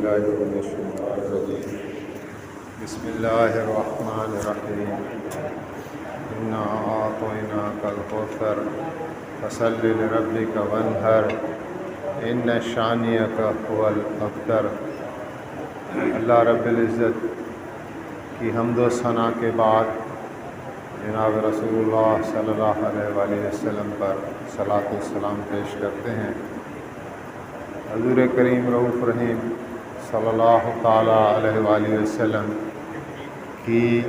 باللہ من الشیطان الرجیم بسم اللہ الرحمن الرحیم انا اعطیناک الکوثر فصل لربک وانحر ان شانئک هو الابتر۔ اللہ رب العزت کی حمد و ثنا کے بعد جناب رسول اللہ صلی اللہ علیہ وآلہ وسلم پر صلاۃ والسلام پیش کرتے ہیں۔ حضور کریم رؤوف رحیم صلی اللہ تعالیٰ علیہ وآلہ وسلم کی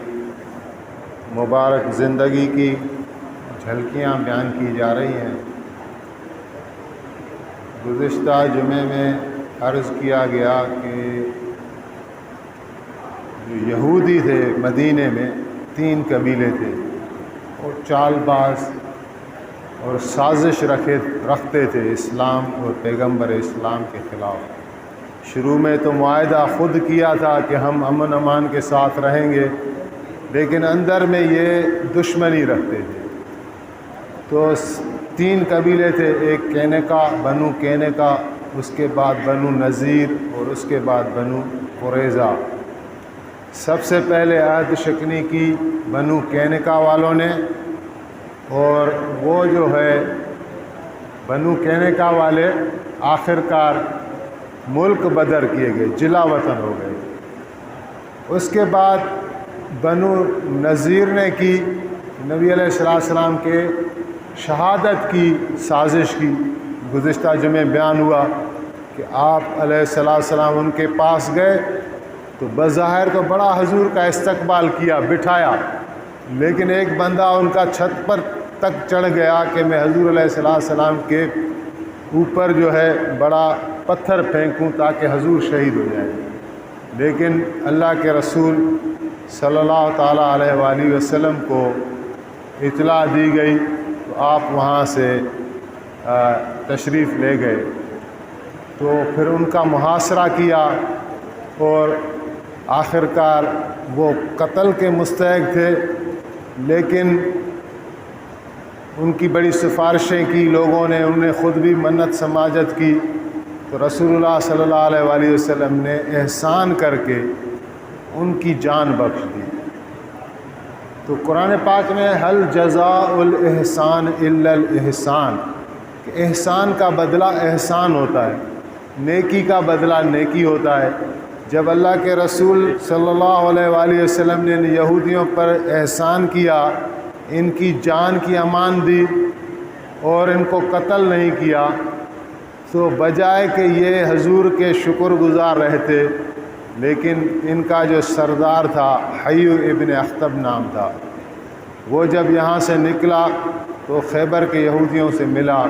مبارک زندگی کی جھلکیاں بیان کی جا رہی ہیں۔ گزشتہ جمعے میں عرض کیا گیا کہ جو یہودی تھے مدینے میں 3 قبیلے تھے اور چال باز اور سازش رکھتے تھے اسلام اور پیغمبر اسلام کے خلاف۔ شروع میں تو معاہدہ خود کیا تھا کہ ہم امن امان کے ساتھ رہیں گے، لیکن اندر میں یہ دشمنی رکھتے تھے۔ تو 3 قبیلے تھے، ایک کینکا، بنو کینکا، اس کے بعد بنو نذیر اور اس کے بعد بنو قریظہ۔ سب سے پہلے عہد شکنی کی بنو کینکا والوں نے، اور وہ جو ہے بنو کینکا والے آخر کار ملک بدر کیے گئے، جلا وطن ہو گئے۔ اس کے بعد بنو نذیر نے کی، نبی علیہ السلام کے شہادت کی سازش کی۔ گزشتہ جمعے بیان ہوا کہ آپ علیہ السلام ان کے پاس گئے تو بظاہر تو بڑا حضور کا استقبال کیا، بٹھایا، لیکن ایک بندہ ان کا چھت پر تک چڑھ گیا کہ میں حضور علیہ السلام کے اوپر جو ہے بڑا پتھر پھینکوں تاکہ حضور شہید ہو جائے، لیکن اللہ کے رسول صلی اللہ تعالیٰ علیہ وآلہ وسلم کو اطلاع دی گئی تو آپ وہاں سے تشریف لے گئے۔ تو پھر ان کا محاصرہ کیا اور آخر کار وہ قتل کے مستحق تھے، لیکن ان کی بڑی سفارشیں کی لوگوں نے، انہوں نے خود بھی منت سماجت کی، تو رسول اللہ صلی اللہ علیہ وآلہ وسلم نے احسان کر کے ان کی جان بخش دی۔ تو قرآن پاک میں حل جزاء الاحسان الا الاحسان، کہ احسان کا بدلہ احسان ہوتا ہے، نیکی کا بدلہ نیکی ہوتا ہے۔ جب اللہ کے رسول صلی اللہ علیہ وآلہ وسلم نے یہودیوں پر احسان کیا، ان کی جان کی امان دی اور ان کو قتل نہیں کیا، تو بجائے کہ یہ حضور کے شکر گزار رہتے، لیکن ان کا جو سردار تھا حی ابن اخطب نام تھا، وہ جب یہاں سے نکلا تو خیبر کے یہودیوں سے ملا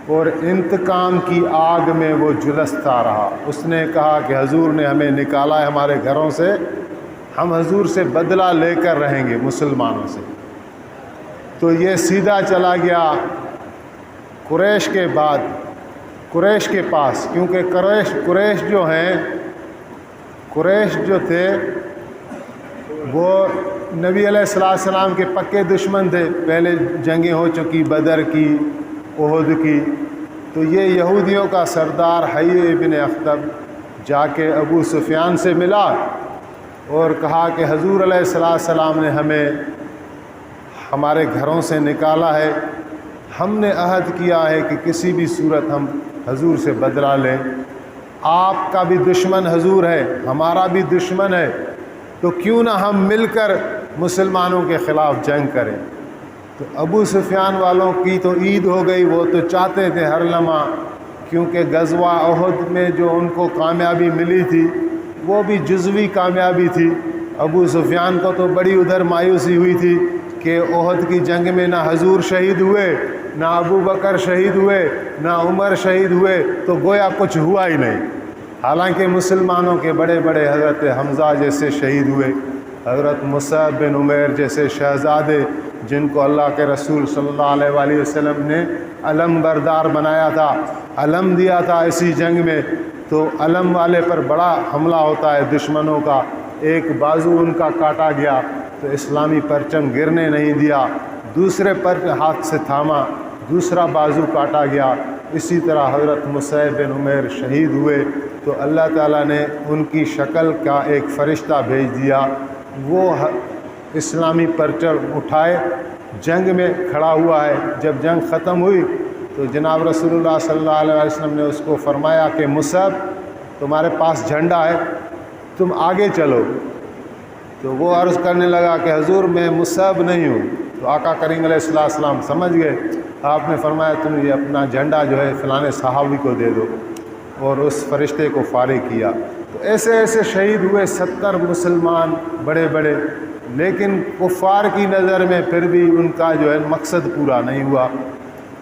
اور انتقام کی آگ میں وہ جھلستا رہا۔ اس نے کہا کہ حضور نے ہمیں نکالا ہے ہمارے گھروں سے، ہم حضور سے بدلہ لے کر رہیں گے مسلمانوں سے۔ تو یہ سیدھا چلا گیا قریش کے بعد، قریش کے پاس، کیونکہ قریش جو ہیں، قریش جو تھے وہ نبی علیہ السلام کے پکے دشمن تھے، پہلے جنگیں ہو چکی، بدر کی، احد کی۔ تو یہ یہودیوں کا سردار حی ابن اخطب جا کے ابو سفیان سے ملا اور کہا کہ حضور علیہ السلام نے ہمیں ہمارے گھروں سے نکالا ہے، ہم نے عہد کیا ہے کہ کسی بھی صورت ہم حضور سے بدلہ لیں، آپ کا بھی دشمن حضور ہے، ہمارا بھی دشمن ہے، تو کیوں نہ ہم مل کر مسلمانوں کے خلاف جنگ کریں۔ تو ابو سفیان والوں کی تو عید ہو گئی، وہ تو چاہتے تھے ہر لمحہ، کیونکہ غزوہ احد میں جو ان کو کامیابی ملی تھی وہ بھی جزوی کامیابی تھی۔ ابو سفیان کو تو بڑی ادھر مایوسی ہوئی تھی کہ احد کی جنگ میں نہ حضور شہید ہوئے، نہ ابو بکر شہید ہوئے، نہ عمر شہید ہوئے، تو گویا کچھ ہوا ہی نہیں۔ حالانکہ مسلمانوں کے بڑے بڑے حضرت حمزہ جیسے شہید ہوئے، حضرت مصعب بن عمیر جیسے شہزادے، جن کو اللہ کے رسول صلی اللہ علیہ وآلہ وسلم نے علم بردار بنایا تھا، علم دیا تھا اسی جنگ میں۔ تو علم والے پر بڑا حملہ ہوتا ہے دشمنوں کا، ایک بازو ان کا کاٹا گیا تو اسلامی پرچم گرنے نہیں دیا، دوسرے پر ہاتھ سے تھاما، دوسرا بازو کاٹا گیا۔ اسی طرح حضرت مصعب بن عمیر شہید ہوئے تو اللہ تعالیٰ نے ان کی شکل کا ایک فرشتہ بھیج دیا، وہ اسلامی پرچم اٹھائے جنگ میں کھڑا ہوا ہے۔ جب جنگ ختم ہوئی تو جناب رسول اللہ صلی اللہ علیہ وسلم نے اس کو فرمایا کہ مصعب تمہارے پاس جھنڈا ہے، تم آگے چلو۔ تو وہ عرض کرنے لگا کہ حضور میں مصعب نہیں ہوں۔ تو آقا کریم علیہ السلام سمجھ گئے، آپ نے فرمایا تم یہ اپنا جھنڈا جو ہے فلاں صحابی کو دے دو، اور اس فرشتے کو فارغ کیا۔ تو ایسے ایسے شہید ہوئے 70 مسلمان بڑے بڑے، لیکن کفار کی نظر میں پھر بھی ان کا جو ہے مقصد پورا نہیں ہوا۔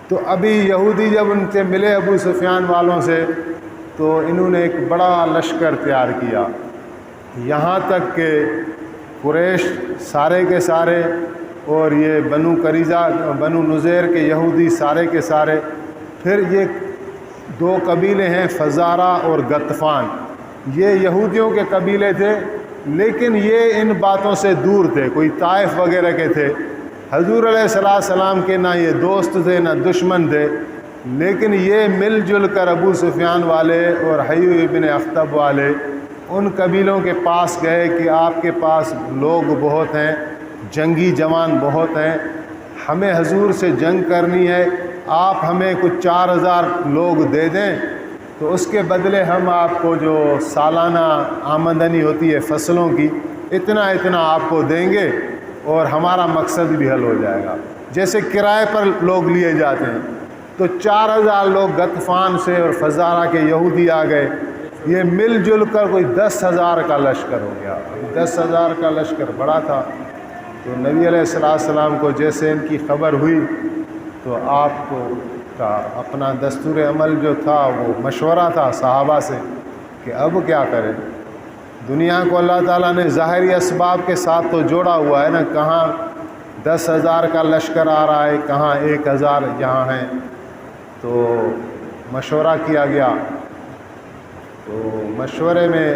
تو ابھی یہودی جب ان سے ملے ابو سفیان والوں سے، تو انہوں نے ایک بڑا لشکر تیار کیا، یہاں تک کہ قریش سارے کے سارے اور یہ بنو قریظہ بنو نذیر کے یہودی سارے کے سارے، پھر یہ 2 قبیلے ہیں فزارہ اور غطفان، یہ یہودیوں کے قبیلے تھے، لیکن یہ ان باتوں سے دور تھے، کوئی طائف وغیرہ کے تھے۔ حضور علیہ السلام کے نہ یہ دوست تھے نہ دشمن تھے، لیکن یہ مل جل کر ابو سفیان والے اور حیو ابن اخطب والے ان قبیلوں کے پاس گئے کہ آپ کے پاس لوگ بہت ہیں، جنگی جوان بہت ہیں، ہمیں حضور سے جنگ کرنی ہے، آپ ہمیں کچھ 4000 لوگ دے دیں تو اس کے بدلے ہم آپ کو جو سالانہ آمدنی ہوتی ہے فصلوں کی اتنا آپ کو دیں گے اور ہمارا مقصد بھی حل ہو جائے گا۔ جیسے کرائے پر لوگ لیے جاتے ہیں، تو 4000 لوگ غطفان سے اور فزارہ کے یہودی آ گئے، یہ مل جل کر کوئی 10,000 کا لشکر ہو گیا۔ 10,000 کا لشکر بڑا تھا۔ تو نبی علیہ السلام کو جیسے ان کی خبر ہوئی تو آپ کو کا اپنا دستور عمل جو تھا وہ مشورہ تھا صحابہ سے کہ اب کیا کریں، دنیا کو اللہ تعالیٰ نے ظاہری اسباب کے ساتھ تو جوڑا ہوا ہے نا، کہاں 10,000 کا لشکر آ رہا ہے، کہاں 1,000 یہاں ہیں۔ تو مشورہ کیا گیا، تو مشورے میں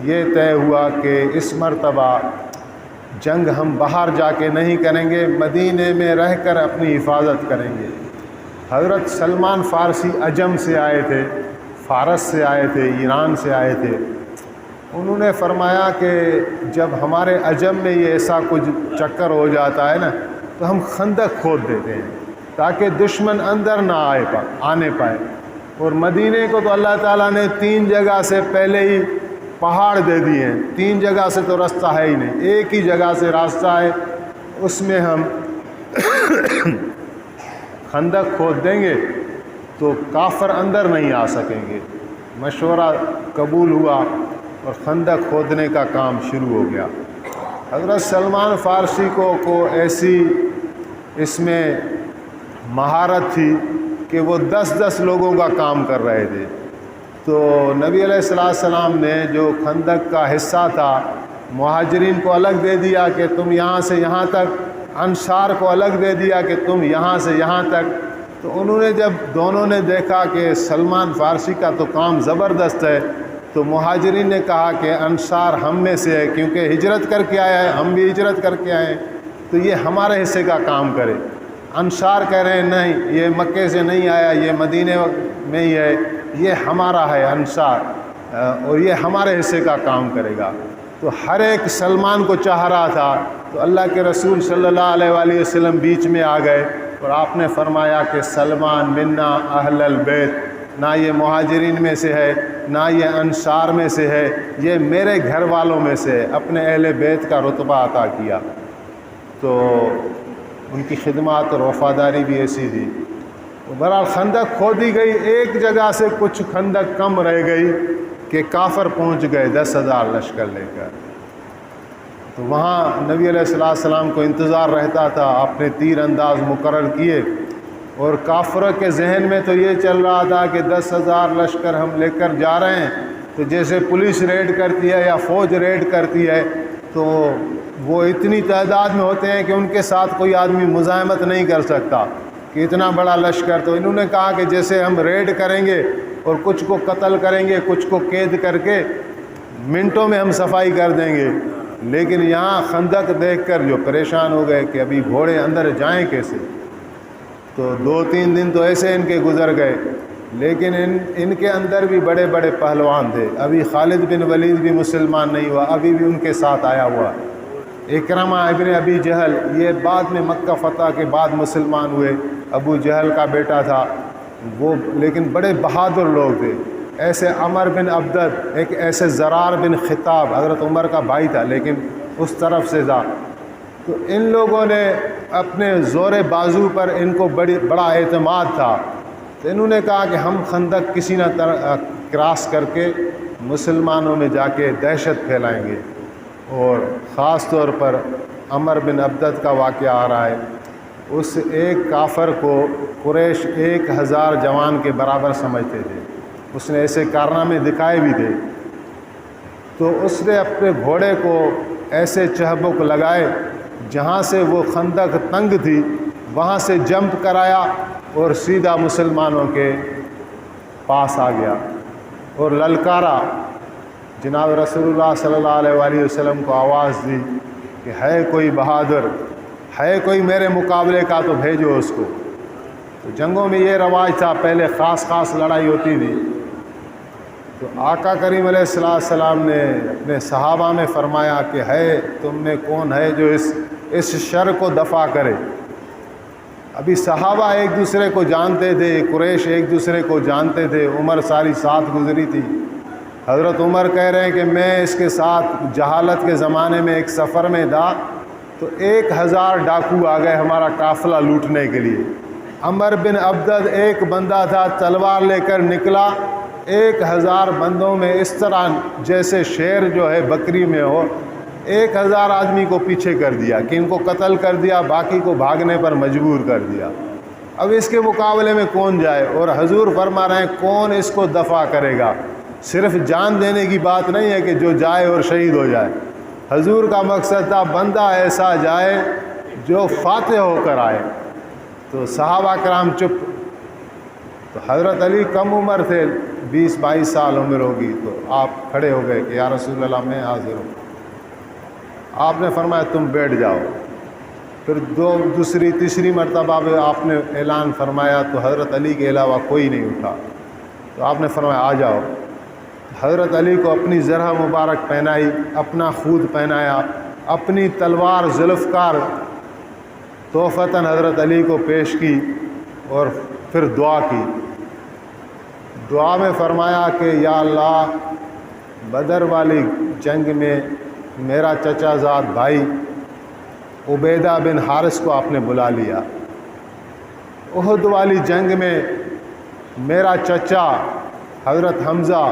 یہ طے ہوا کہ اس مرتبہ جنگ ہم باہر جا کے نہیں کریں گے، مدینے میں رہ کر اپنی حفاظت کریں گے۔ حضرت سلمان فارسی عجم سے آئے تھے، فارس سے آئے تھے، ایران سے آئے تھے۔ انہوں نے فرمایا کہ جب ہمارے عجم میں یہ ایسا کچھ چکر ہو جاتا ہے نا تو ہم خندق کھود دیتے ہیں تاکہ دشمن اندر نہ آنے پائے، اور مدینے کو تو اللہ تعالیٰ نے 3 جگہ سے پہلے ہی پہاڑ دے دیے ہیں، 3 جگہ سے تو راستہ ہے ہی نہیں، ایک ہی جگہ سے راستہ ہے، اس میں ہم خندق کھود دیں گے تو کافر اندر نہیں آ سکیں گے۔ مشورہ قبول ہوا اور خندق کھودنے کا کام شروع ہو گیا۔ حضرت سلمان فارسی کو ایسی اس میں مہارت تھی کہ وہ 10 لوگوں کا کام کر رہے تھے۔ تو نبی علیہ السلام نے جو خندق کا حصہ تھا مہاجرین کو الگ دے دیا کہ تم یہاں سے یہاں تک، انصار کو الگ دے دیا کہ تم یہاں سے یہاں تک۔ تو انہوں نے جب دونوں نے دیکھا کہ سلمان فارسی کا تو کام زبردست ہے، تو مہاجرین نے کہا کہ انصار ہم میں سے ہے، کیونکہ ہجرت کر کے آیا ہے، ہم بھی ہجرت کر کے آئے ہیں، تو یہ ہمارے حصے کا کام کرے۔ انصار کہہ رہے ہیں نہیں، یہ مکے سے نہیں آیا، یہ مدینے میں ہی ہے، یہ ہمارا ہے انصار، اور یہ ہمارے حصے کا کام کرے گا۔ تو ہر ایک سلمان کو چاہ رہا تھا، تو اللہ کے رسول صلی اللہ علیہ وآلہ وسلم بیچ میں آ گئے اور آپ نے فرمایا کہ سلمان منا اہل البیت، نہ یہ مہاجرین میں سے ہے نہ یہ انصار میں سے ہے، یہ میرے گھر والوں میں سے ہے، اپنے اہل بیت کا رتبہ عطا کیا۔ تو ان کی خدمات اور وفاداری بھی ایسی تھی۔ بہرحال خندق کھودی گئی، ایک جگہ سے کچھ خندق کم رہ گئی کہ کافر پہنچ گئے 10,000 لشکر لے کر۔ تو وہاں نبی علیہ السلام کو انتظار رہتا تھا، آپ نے تیر انداز مقرر کیے، اور کافروں کے ذہن میں تو یہ چل رہا تھا کہ 10,000 لشکر ہم لے کر جا رہے ہیں، تو جیسے پولیس ریڈ کرتی ہے یا فوج ریڈ کرتی ہے تو وہ اتنی تعداد میں ہوتے ہیں کہ ان کے ساتھ کوئی آدمی مزاحمت نہیں کر سکتا کہ اتنا بڑا لشکر۔ تو انہوں نے کہا کہ جیسے ہم ریڈ کریں گے اور کچھ کو قتل کریں گے، کچھ کو قید کر کے منٹوں میں ہم صفائی کر دیں گے، لیکن یہاں خندق دیکھ کر جو پریشان ہو گئے کہ ابھی گھوڑے اندر جائیں کیسے۔ تو 2-3 دن تو ایسے ان کے گزر گئے، لیکن ان کے اندر بھی بڑے بڑے پہلوان تھے. ابھی خالد بن ولید بھی مسلمان نہیں ہوا، ابھی بھی ان کے ساتھ آیا ہوا. اکرمہ ابن ابی جہل یہ بعد میں مکہ فتح کے بعد مسلمان ہوئے، ابو جہل کا بیٹا تھا وہ، لیکن بڑے بہادر لوگ تھے. ایسے عمر بن عبدد، ایک ایسے زرار بن خطاب حضرت عمر کا بھائی تھا لیکن اس طرف سے تھا. تو ان لوگوں نے اپنے زور بازو پر ان کو بڑا اعتماد تھا. تو انہوں نے کہا کہ ہم خندق کسی نہ کراس کر کے مسلمانوں میں جا کے دہشت پھیلائیں گے. اور خاص طور پر عمر بن عبدد کا واقعہ آ رہا ہے. اس ایک کافر کو قریش 1000 جوان کے برابر سمجھتے تھے، اس نے ایسے کارنامے دکھائے بھی تھے. تو اس نے اپنے گھوڑے کو ایسے چہبک لگائے جہاں سے وہ خندق تنگ تھی وہاں سے جمپ کرایا اور سیدھا مسلمانوں کے پاس آ گیا اور للکارا. جناب رسول اللہ صلی اللہ علیہ وآلہ وسلم کو آواز دی کہ ہے کوئی بہادر، ہے کوئی میرے مقابلے کا تو بھیجو اس کو. تو جنگوں میں یہ رواج تھا، پہلے خاص لڑائی ہوتی تھی. تو آقا کریم علیہ السلام نے اپنے صحابہ میں فرمایا کہ ہے تم میں کون ہے جو اس شر کو دفع کرے. ابھی صحابہ ایک دوسرے کو جانتے تھے، قریش ایک دوسرے کو جانتے تھے، عمر ساری ساتھ گزری تھی. حضرت عمر کہہ رہے ہیں کہ میں اس کے ساتھ جہالت کے زمانے میں ایک سفر میں تھا تو 1000 ڈاکو آ گئے ہمارا قافلہ لوٹنے کے لیے. عمر بن عبدد ایک بندہ تھا، تلوار لے کر نکلا، 1000 بندوں میں اس طرح جیسے شیر جو ہے بکری میں ہو، 1000 آدمی کو پیچھے کر دیا کہ ان کو قتل کر دیا، باقی کو بھاگنے پر مجبور کر دیا. اب اس کے مقابلے میں کون جائے؟ اور حضور فرما رہے ہیں کون اس کو دفع کرے گا. صرف جان دینے کی بات نہیں ہے کہ جو جائے اور شہید ہو جائے. حضور کا مقصد تھا بندہ ایسا جائے جو فاتح ہو کر آئے. تو صحابہ کرام چپ. تو حضرت علی کم عمر تھے، 20-22 سال عمر ہوگی. تو آپ کھڑے ہو گئے کہ یا رسول اللہ میں حاضر ہوں. آپ نے فرمایا تم بیٹھ جاؤ. پھر دوسری تیسری مرتبہ آپ نے اعلان فرمایا تو حضرت علی کے علاوہ کوئی نہیں اٹھا. تو آپ نے فرمایا آ جاؤ. حضرت علی کو اپنی زرہ مبارک پہنائی، اپنا خود پہنایا، اپنی تلوار ذوالفقار تحفتاً حضرت علی کو پیش کی اور پھر دعا کی. دعا میں فرمایا کہ یا اللہ بدر والی جنگ میں میرا چچا زاد بھائی عبیدہ بن حارث کو آپ نے بلا لیا. احد والی جنگ میں میرا چچا حضرت حمزہ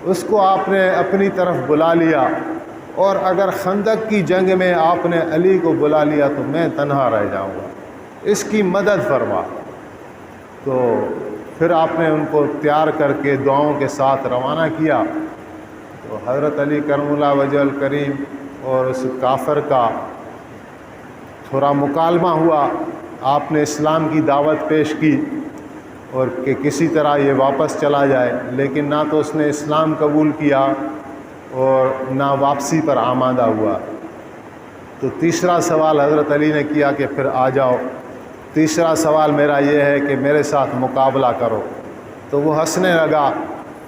اس کو آپ نے اپنی طرف بلا لیا، اور اگر خندق کی جنگ میں آپ نے علی کو بلا لیا تو میں تنہا رہ جاؤں گا، اس کی مدد فرما. تو پھر آپ نے ان کو تیار کر کے دعاؤں کے ساتھ روانہ کیا. تو حضرت علی کرم اللہ وجہ الکریم اور اس کافر کا تھوڑا مکالمہ ہوا. آپ نے اسلام کی دعوت پیش کی اور کہ کسی طرح یہ واپس چلا جائے، لیکن نہ تو اس نے اسلام قبول کیا اور نہ واپسی پر آمادہ ہوا. تو تیسرا سوال حضرت علی نے کیا کہ پھر آ جاؤ، تیسرا سوال میرا یہ ہے کہ میرے ساتھ مقابلہ کرو. تو وہ ہنسنے لگا،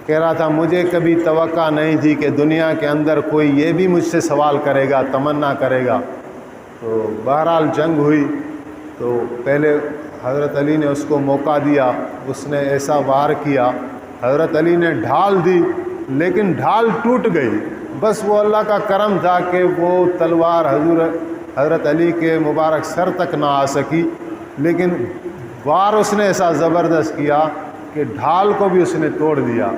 کہہ رہا تھا مجھے کبھی توقع نہیں تھی کہ دنیا کے اندر کوئی یہ بھی مجھ سے سوال کرے گا، تمنا کرے گا. تو بہرحال جنگ ہوئی. تو پہلے حضرت علی نے اس کو موقع دیا، اس نے ایسا وار کیا، حضرت علی نے ڈھال دی لیکن ڈھال ٹوٹ گئی. بس وہ اللہ کا کرم تھا کہ وہ تلوار حضرت علی کے مبارک سر تک نہ آ سکی، لیکن وار اس نے ایسا زبردست کیا کہ ڈھال کو بھی اس نے توڑ دیا.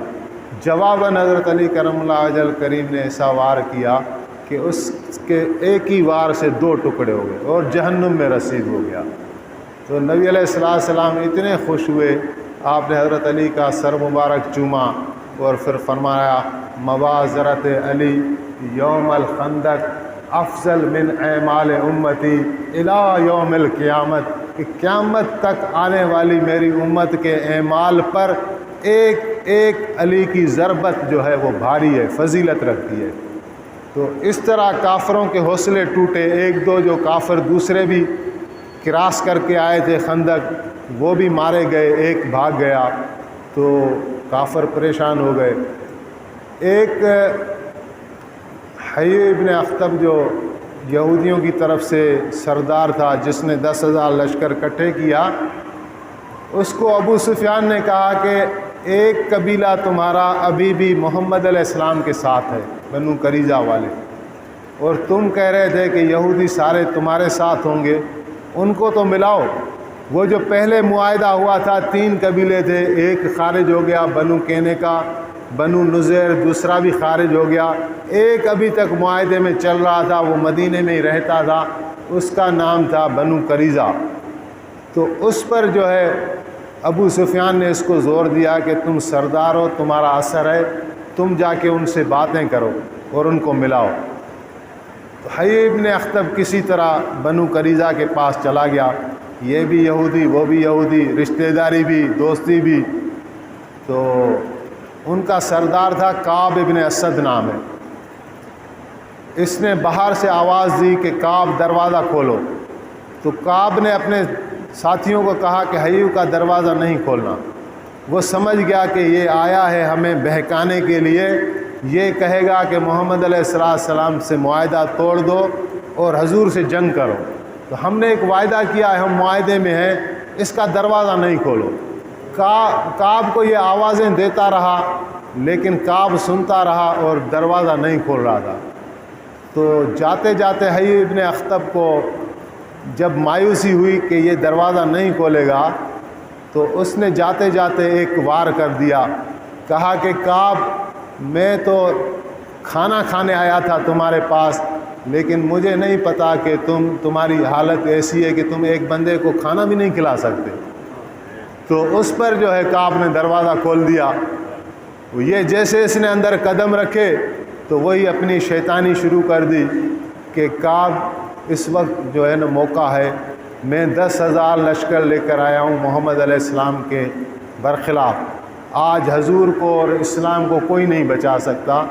جواباً حضرت علی کرم اللہ وجہ الکریم نے ایسا وار کیا کہ اس کے ایک ہی وار سے 2 ٹکڑے ہو گئے اور جہنم میں رسید ہو گیا. تو نبی علیہ السلام اتنے خوش ہوئے، آپ نے حضرت علی کا سر مبارک چوما اور پھر فرمایا مبازرت علی یوم الخندق افضل من اعمال امتی الی یوم القیامت، کہ قیامت تک آنے والی میری امت کے اعمال پر ایک ایک علی کی ضربت جو ہے وہ بھاری ہے، فضیلت رکھتی ہے. تو اس طرح کافروں کے حوصلے ٹوٹے. 1-2 جو کافر دوسرے بھی کراس کر کے آئے تھے خندق، وہ بھی مارے گئے، ایک بھاگ گیا، تو کافر پریشان ہو گئے۔ ایک حیی ابن اخطب جو یہودیوں کی طرف سے سردار تھا، جس نے 10,000 لشکر اکٹھے کیا، اس کو ابو سفیان نے کہا کہ ایک قبیلہ تمہارا ابھی بھی محمد علیہ السلام کے ساتھ ہے، بنو قریظہ والے، اور تم کہہ رہے تھے کہ یہودی سارے تمہارے ساتھ ہوں گے، ان کو تو ملاؤ۔ وہ جو پہلے معاہدہ ہوا تھا 3 قبیلے تھے، ایک خارج ہو گیا بنو کینے کا، بنو نذیر دوسرا بھی خارج ہو گیا، ایک ابھی تک معاہدے میں چل رہا تھا، وہ مدینے میں ہی رہتا تھا، اس کا نام تھا بنو قریظہ۔ تو اس پر جو ہے ابو سفیان نے اس کو زور دیا کہ تم سردار ہو، تمہارا اثر ہے، تم جا کے ان سے باتیں کرو اور ان کو ملاؤ۔ تو حیی ابن اخطب کسی طرح بنو قریظہ کے پاس چلا گیا، یہ بھی یہودی وہ بھی یہودی، رشتہ داری بھی دوستی بھی۔ تو ان کا سردار تھا کعب ابن اسد نام ہے۔ اس نے باہر سے آواز دی کہ کعب دروازہ کھولو، تو کعب نے اپنے ساتھیوں کو کہا کہ حیی کا دروازہ نہیں کھولنا۔ وہ سمجھ گیا کہ یہ آیا ہے ہمیں بہکانے کے لیے، یہ کہے گا کہ محمد علیہ السلام سے معاہدہ توڑ دو اور حضور سے جنگ کرو، تو ہم نے ایک وعدہ کیا ہے، ہم معاہدے میں ہیں، اس کا دروازہ نہیں کھولو۔ کعب کو یہ آوازیں دیتا رہا، لیکن کعب سنتا رہا اور دروازہ نہیں کھول رہا تھا۔ تو جاتے جاتے حیی ابن اخطب کو جب مایوسی ہوئی کہ یہ دروازہ نہیں کھولے گا، تو اس نے جاتے جاتے ایک وار کر دیا، کہا کہ کعب میں تو کھانا کھانے آیا تھا تمہارے پاس، لیکن مجھے نہیں پتا کہ تمہاری حالت ایسی ہے کہ تم ایک بندے کو کھانا بھی نہیں کھلا سکتے۔ تو اس پر جو ہے کعب نے دروازہ کھول دیا۔ یہ جیسے اس نے اندر قدم رکھے تو وہی اپنی شیطانی شروع کر دی کہ کعب اس وقت جو ہے نا موقع ہے، میں 10,000 لشکر لے کر آیا ہوں محمد علیہ السلام کے برخلاف، آج حضور کو اور اسلام کو کوئی نہیں بچا سکتا،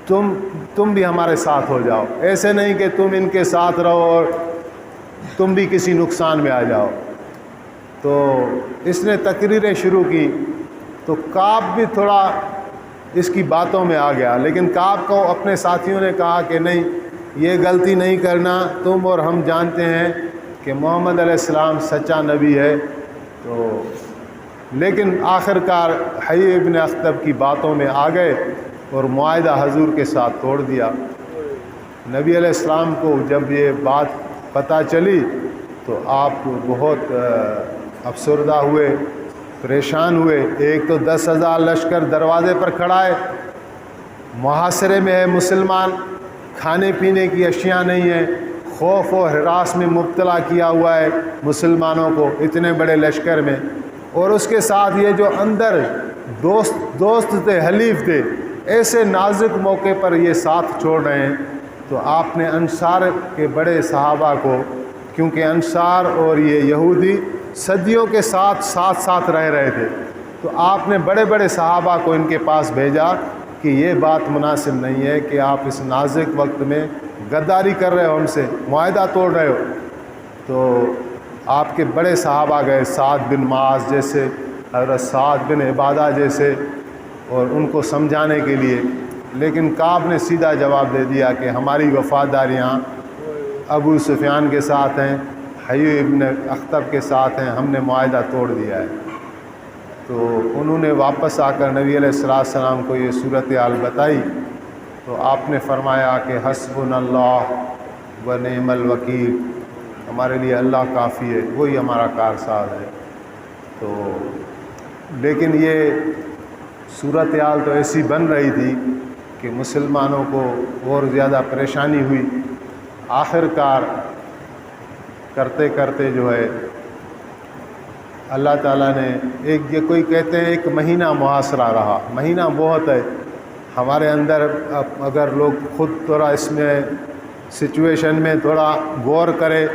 تم بھی ہمارے ساتھ ہو جاؤ، ایسے نہیں کہ تم ان کے ساتھ رہو اور تم بھی کسی نقصان میں آ جاؤ۔ تو اس نے تقریریں شروع کی، تو کعب بھی تھوڑا اس کی باتوں میں آ گیا، لیکن کعب کو اپنے ساتھیوں نے کہا کہ نہیں، یہ غلطی نہیں کرنا، تم اور ہم جانتے ہیں کہ محمد علیہ السلام سچا نبی ہے۔ تو لیکن آخر کار حیی ابن اخطب کی باتوں میں آ گئے اور معاہدہ حضور کے ساتھ توڑ دیا۔ نبی علیہ السلام کو جب یہ بات پتہ چلی تو آپ بہت افسردہ ہوئے، پریشان ہوئے۔ ایک تو 10,000 لشکر دروازے پر کھڑا ہے، محاصرے میں ہے مسلمان، کھانے پینے کی اشیاء نہیں ہیں، خوف و ہراس میں مبتلا کیا ہوا ہے مسلمانوں کو اتنے بڑے لشکر میں، اور اس کے ساتھ یہ جو اندر دوست تھے، حلیف تھے، ایسے نازک موقع پر یہ ساتھ چھوڑ رہے ہیں۔ تو آپ نے انصار کے بڑے صحابہ کو، کیونکہ انصار اور یہ یہودی صدیوں کے ساتھ رہ رہے تھے، تو آپ نے بڑے بڑے صحابہ کو ان کے پاس بھیجا کہ یہ بات مناسب نہیں ہے کہ آپ اس نازک وقت میں غداری کر رہے ہو، ہم سے معاہدہ توڑ رہے ہو۔ تو آپ کے بڑے صحابہ گئے، سعد بن معاذ جیسے، حضرت سعد بن عبادہ جیسے، اور ان کو سمجھانے کے لیے، لیکن کعب نے سیدھا جواب دے دیا کہ ہماری وفاداریاں ابو سفیان کے ساتھ ہیں، حیی ابن اخطب کے ساتھ ہیں، ہم نے معاہدہ توڑ دیا ہے۔ تو انہوں نے واپس آ کر نبی علیہ السلام کو یہ صورتحال بتائی، تو آپ نے فرمایا کہ حسبنا اللہ و نعم الوکیل، ہمارے لیے اللہ کافی ہے، وہی ہمارا کارساز ہے۔ تو لیکن یہ صورتحال تو ایسی بن رہی تھی کہ مسلمانوں کو اور زیادہ پریشانی ہوئی۔ آخر کار کرتے کرتے جو ہے اللہ تعالیٰ نے یہ کوئی کہتے ہیں 1 مہینہ محاصرہ رہا، مہینہ بہت ہے ہمارے اندر، اگر لوگ خود تھوڑا اس میں سچویشن میں تھوڑا غور کرے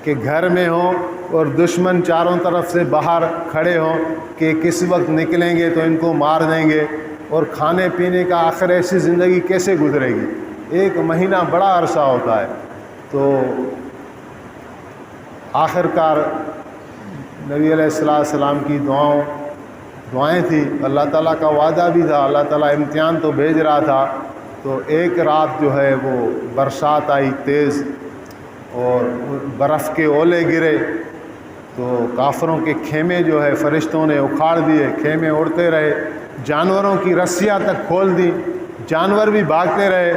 کہ گھر میں ہوں اور دشمن چاروں طرف سے باہر کھڑے ہوں کہ کس وقت نکلیں گے تو ان کو مار دیں گے، اور کھانے پینے کا آخر ایسی زندگی کیسے گزرے گی؟ 1 مہینہ بڑا عرصہ ہوتا ہے۔ تو آخر کار نبی علیہ السلام کی دعائیں تھیں، اللہ تعالیٰ کا وعدہ بھی تھا، اللہ تعالیٰ امتحان تو بھیج رہا تھا۔ تو ایک رات جو ہے وہ برسات آئی تیز اور برف کے اولے گرے، تو کافروں کے خیمے جو ہے فرشتوں نے اکھاڑ دیے، خیمے اڑتے رہے، جانوروں کی رسیاں تک کھول دیں، جانور بھی بھاگتے رہے،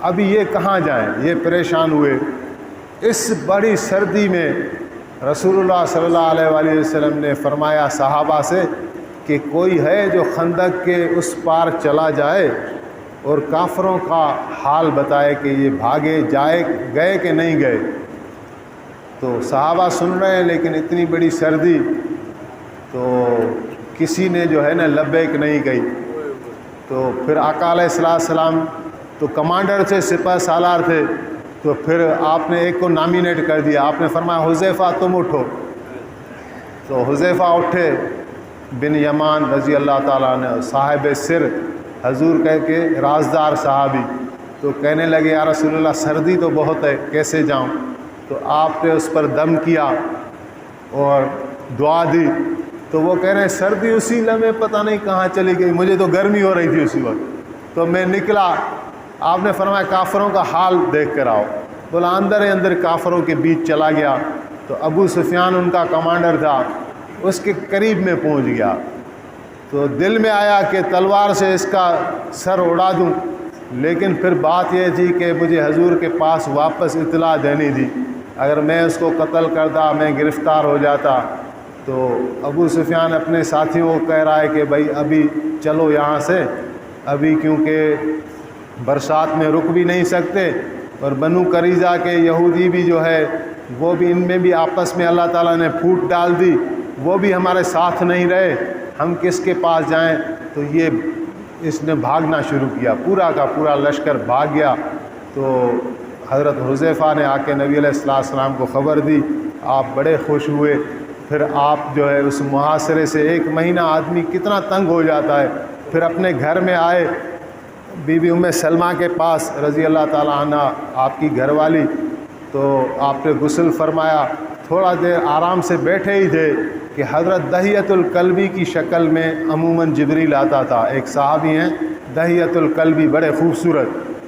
ابھی یہ کہاں جائیں، یہ پریشان ہوئے۔ اس بڑی سردی میں رسول اللہ صلی اللہ علیہ وآلہ وسلم نے فرمایا صحابہ سے کہ کوئی ہے جو خندق کے اس پار چلا جائے اور کافروں کا حال بتائے کہ یہ بھاگے گئے کہ نہیں گئے۔ تو صحابہ سن رہے ہیں لیکن اتنی بڑی سردی، تو کسی نے جو ہے نا لبیک نہیں کہی۔ تو پھر آقا علیہ السلام تو کمانڈر تھے، سپہ سالار تھے، تو پھر آپ نے ایک کو نامینیٹ کر دیا، آپ نے فرمایا حذیفہ تم اٹھو۔ تو حذیفہ اٹھے بن یمان رضی اللہ تعالیٰ عنہ، صاحب سر، حضور کہہ کے رازدار صحابی، تو کہنے لگے یا رسول اللہ سردی تو بہت ہے، کیسے جاؤں؟ تو آپ نے اس پر دم کیا اور دعا دی، تو وہ کہہ رہے ہیں سردی اسی لمحے پتہ نہیں کہاں چلی گئی، مجھے تو گرمی ہو رہی تھی اسی وقت، تو میں نکلا۔ آپ نے فرمایا کافروں کا حال دیکھ کر آؤ۔ بولا اندر کافروں کے بیچ چلا گیا، تو ابو سفیان ان کا کمانڈر تھا، اس کے قریب میں پہنچ گیا، تو دل میں آیا کہ تلوار سے اس کا سر اڑا دوں، لیکن پھر بات یہ تھی کہ مجھے حضور کے پاس واپس اطلاع دینی تھی، اگر میں اس کو قتل کرتا، میں گرفتار ہو جاتا۔ تو ابو سفیان اپنے ساتھیوں کو کہہ رہا ہے کہ بھائی ابھی چلو یہاں سے، ابھی کیونکہ برسات میں رک بھی نہیں سکتے، اور بنو قریظہ کے یہودی بھی جو ہے وہ بھی، ان میں بھی آپس میں اللہ تعالیٰ نے پھوٹ ڈال دی، وہ بھی ہمارے ساتھ نہیں رہے، ہم کس کے پاس جائیں؟ تو اس نے بھاگنا شروع کیا، پورا کا پورا لشکر بھاگ گیا۔ تو حضرت حذیفہ نے آ کے نبی علیہ السلام کو خبر دی، آپ بڑے خوش ہوئے۔ پھر آپ جو ہے اس محاصرے سے 1 مہینہ آدمی کتنا تنگ ہو جاتا ہے، پھر اپنے گھر میں آئے، بی بی ام سلمہ کے پاس رضی اللہ تعالیٰ عنہ، آپ کی گھر والی، تو آپ نے غسل فرمایا، تھوڑا دیر آرام سے بیٹھے ہی تھے کہ حضرت دحیۃ الکلبی کی شکل میں عموماً جبریل آتا تھا، ایک صحابی ہیں دحیۃ الکلبی، بڑے خوبصورت،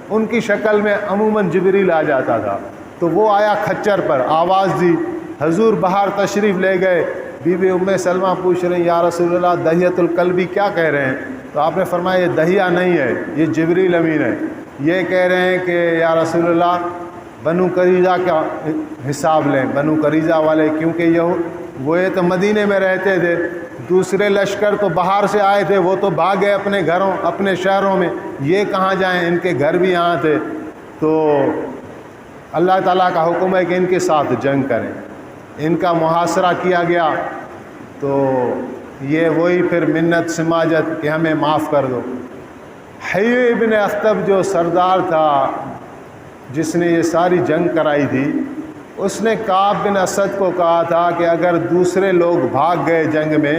ان کی شکل میں عموماً جبریل آ جاتا تھا۔ تو وہ آیا کھچر پر، آواز دی، حضور باہر تشریف لے گئے۔ بی بی ام سلمہ پوچھ رہی ہیں یا رسول اللہ دحیۃ الکلبی کیا کہہ رہے ہیں؟ تو آپ نے فرمایا یہ دحیہ نہیں ہے، یہ جبریل امین ہے، یہ کہہ رہے ہیں کہ یا رسول اللہ بنو قریظہ کا حساب لیں، بنو قریظہ والے، کیونکہ وہ تو مدینے میں رہتے تھے، دوسرے لشکر تو باہر سے آئے تھے، وہ تو بھاگ گئے اپنے گھروں، اپنے شہروں میں، یہ کہاں جائیں، ان کے گھر بھی یہاں تھے۔ تو اللہ تعالیٰ کا حکم ہے کہ ان کے ساتھ جنگ کریں، ان کا محاصرہ کیا گیا۔ تو یہ وہی پھر منت سماجت کہ ہمیں معاف کر دو۔ حیی ابن اخطب جو سردار تھا جس نے یہ ساری جنگ کرائی تھی، اس نے کعب بن اسد کو کہا تھا کہ اگر دوسرے لوگ بھاگ گئے جنگ میں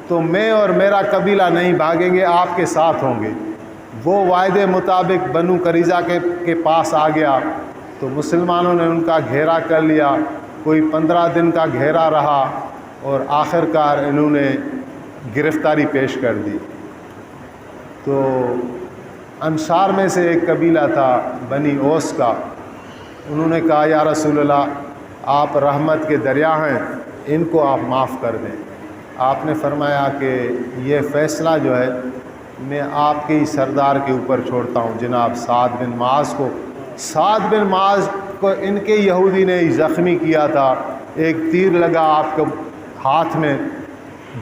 تو میں اور میرا قبیلہ نہیں بھاگیں گے، آپ کے ساتھ ہوں گے۔ وہ وعدے مطابق بنو قریظہ کے پاس آ گیا، تو مسلمانوں نے ان کا گھیرا کر لیا، کوئی 15 دن کا گھیرا رہا، اور آخر کار انہوں نے گرفتاری پیش کر دی۔ تو انصار میں سے ایک قبیلہ تھا بنی اوس کا، انہوں نے کہا یا رسول اللہ آپ رحمت کے دریا ہیں، ان کو آپ معاف کر دیں۔ آپ نے فرمایا کہ یہ فیصلہ جو ہے میں آپ کے ہی سردار کے اوپر چھوڑتا ہوں، جناب سعد بن معاذ کو۔ سعد بن معاذ کو ان کے یہودی نے زخمی کیا تھا، ایک تیر لگا آپ کے ہاتھ میں،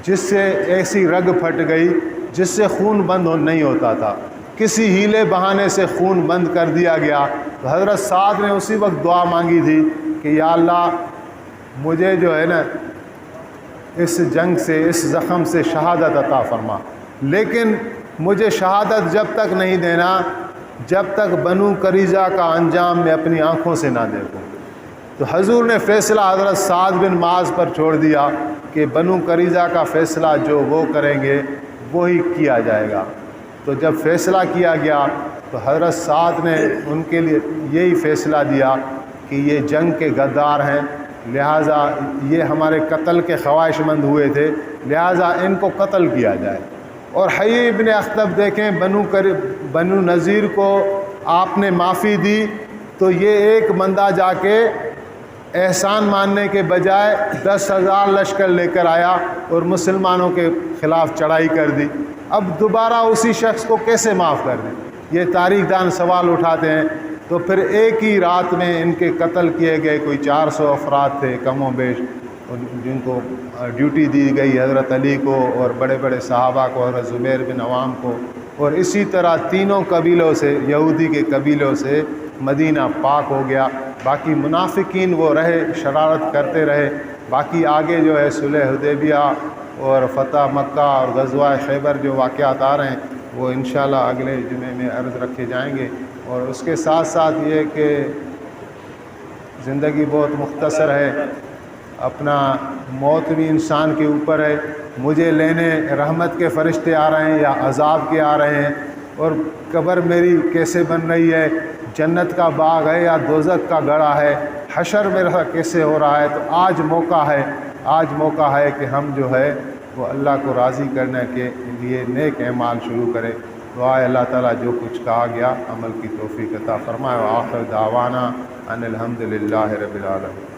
جس سے ایسی رگ پھٹ گئی جس سے خون بند نہیں ہوتا تھا، کسی ہیلے بہانے سے خون بند کر دیا گیا۔ تو حضرت سعد نے اسی وقت دعا مانگی تھی کہ یا اللہ مجھے جو ہے نا اس جنگ سے، اس زخم سے شہادت عطا فرما، لیکن مجھے شہادت جب تک نہیں دینا جب تک بنو قریظہ کا انجام میں اپنی آنکھوں سے نہ دیکھوں۔ تو حضور نے فیصلہ حضرت سعد بن معاذ پر چھوڑ دیا کہ بنو قریظہ کا فیصلہ جو وہ کریں گے وہی کیا جائے گا۔ تو جب فیصلہ کیا گیا تو حضرت سعد نے ان کے لیے یہی فیصلہ دیا کہ یہ جنگ کے غدار ہیں، لہٰذا یہ ہمارے قتل کے خواہش مند ہوئے تھے، لہٰذا ان کو قتل کیا جائے۔ اور حیی ابن اخطب دیکھیں، بنو نذیر کو آپ نے معافی دی تو یہ ایک بندہ جا کے احسان ماننے کے بجائے 10,000 لشکر لے کر آیا اور مسلمانوں کے خلاف چڑھائی کر دی۔ اب دوبارہ اسی شخص کو کیسے معاف کر دیں؟ یہ تاریخ دان سوال اٹھاتے ہیں۔ تو پھر ایک ہی رات میں ان کے قتل کیے گئے کوئی 400 افراد تھے کم و بیش، جن کو ڈیوٹی دی گئی حضرت علی کو اور بڑے بڑے صحابہ کو، حضرت زبیر بن عوام کو، اور اسی طرح تینوں قبیلوں سے، یہودی کے قبیلوں سے مدینہ پاک ہو گیا۔ باقی منافقین وہ رہے، شرارت کرتے رہے۔ باقی آگے جو ہے صلح حدیبیہ اور فتح مکہ اور غزوہ خیبر جو واقعات آ رہے ہیں وہ انشاءاللہ اگلے جمعے میں عرض رکھے جائیں گے۔ اور اس کے ساتھ ساتھ یہ کہ زندگی بہت مختصر ہے، اپنا موت بھی انسان کے اوپر ہے۔ مجھے لینے رحمت کے فرشتے آ رہے ہیں یا عذاب کے آ رہے ہیں، اور قبر میری کیسے بن رہی ہے، جنت کا باغ ہے یا دوزخ کا گڑھا ہے، حشر میرا کیسے ہو رہا ہے۔ تو آج موقع ہے کہ ہم جو ہے وہ اللہ کو راضی کرنے کے لیے نیک اعمال شروع کریں۔ دعا اللہ تعالیٰ جو کچھ کہا گیا عمل کی توفیق عطا فرمائے۔ وآخر دعوانا ان الحمد للہ رب العالمین۔